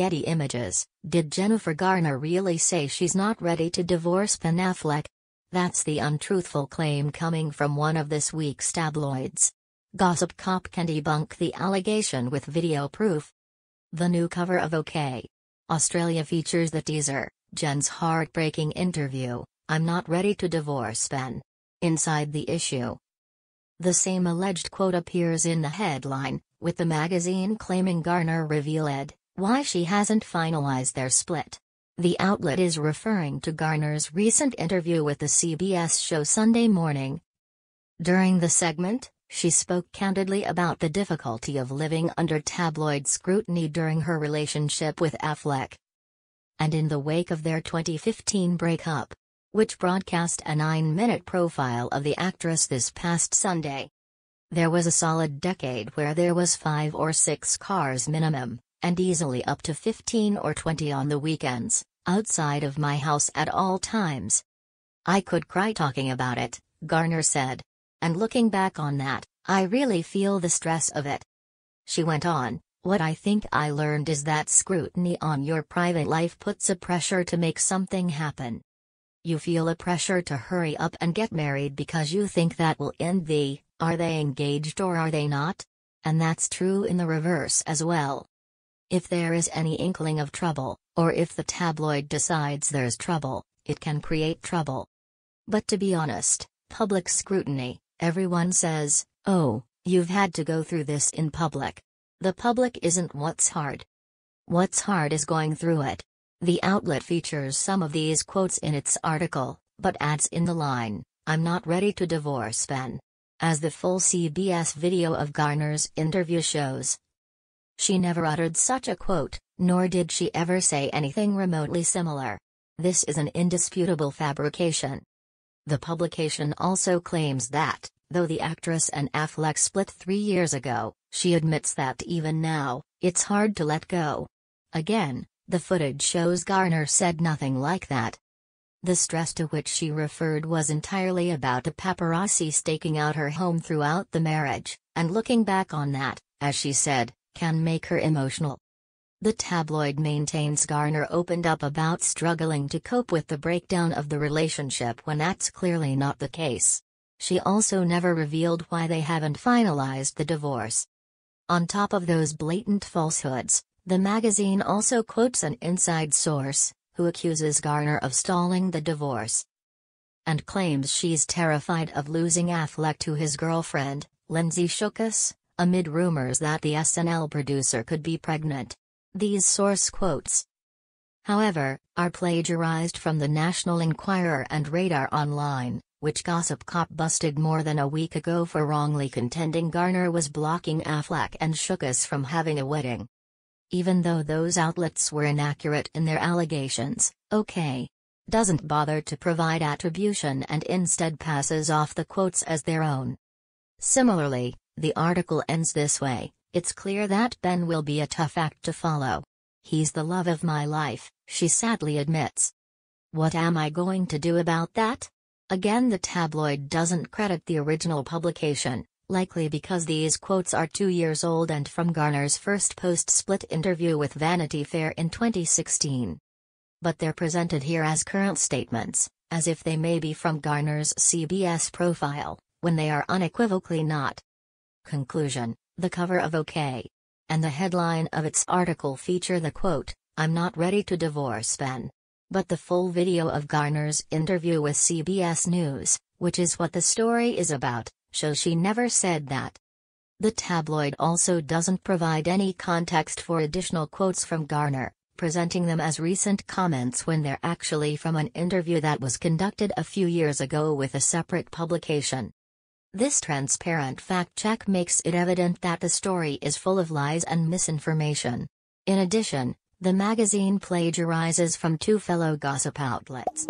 Getty Images. Did Jennifer Garner really say she's not ready to divorce Ben Affleck? That's the untruthful claim coming from one of this week's tabloids. Gossip Cop can debunk the allegation with video proof. The new cover of OK Australia features the teaser, Jen's heartbreaking interview, "I'm not ready to divorce Ben." Inside the issue, the same alleged quote appears in the headline, with the magazine claiming Garner revealed why she hasn't finalized their split. The outlet is referring to Garner's recent interview with the CBS show Sunday Morning. During the segment, she spoke candidly about the difficulty of living under tabloid scrutiny during her relationship with Affleck, and in the wake of their 2015 breakup, which broadcast a 9-minute profile of the actress this past Sunday. "There was a solid decade where there was 5 or 6 cars minimum, and easily up to 15 or 20 on the weekends, outside of my house at all times. I could cry talking about it," Garner said. "And looking back on that, I really feel the stress of it." She went on, "What I think I learned is that scrutiny on your private life puts a pressure to make something happen. You feel a pressure to hurry up and get married because you think that will end the, are they engaged or are they not? And that's true in the reverse as well. If there is any inkling of trouble, or if the tabloid decides there's trouble, it can create trouble. But to be honest, public scrutiny, everyone says, oh, you've had to go through this in public. The public isn't what's hard. What's hard is going through it." The outlet features some of these quotes in its article, but adds in the line, "I'm not ready to divorce Ben." As the full CBS video of Garner's interview shows, she never uttered such a quote, nor did she ever say anything remotely similar. This is an indisputable fabrication. The publication also claims that, though the actress and Affleck split 3 years ago, she admits that even now, it's hard to let go. Again, the footage shows Garner said nothing like that. The stress to which she referred was entirely about the paparazzi staking out her home throughout the marriage, and looking back on that, as she said, can make her emotional. The tabloid maintains Garner opened up about struggling to cope with the breakdown of the relationship when that's clearly not the case. She also never revealed why they haven't finalized the divorce. On top of those blatant falsehoods, the magazine also quotes an inside source, who accuses Garner of stalling the divorce, and claims she's terrified of losing Affleck to his girlfriend, Lindsay Shookus, amid rumors that the SNL producer could be pregnant. These source quotes, however, are plagiarized from the National Enquirer and Radar Online, which Gossip Cop busted more than a week ago for wrongly contending Garner was blocking Affleck and Shookus from having a wedding. Even though those outlets were inaccurate in their allegations, OK doesn't bother to provide attribution and instead passes off the quotes as their own. Similarly, the article ends this way, "It's clear that Ben will be a tough act to follow. He's the love of my life," she sadly admits. What am I going to do about that? Again, the tabloid doesn't credit the original publication, likely because these quotes are 2 years old and from Garner's first post-split interview with Vanity Fair in 2016. But they're presented here as current statements, as if they may be from Garner's CBS profile, when they are unequivocally not. Conclusion: the cover of OK and the headline of its article feature the quote, "I'm not ready to divorce Ben." But the full video of Garner's interview with CBS News, which is what the story is about, shows she never said that. The tabloid also doesn't provide any context for additional quotes from Garner, presenting them as recent comments when they're actually from an interview that was conducted a few years ago with a separate publication. This transparent fact-check makes it evident that the story is full of lies and misinformation. In addition, the magazine plagiarizes from 2 fellow gossip outlets.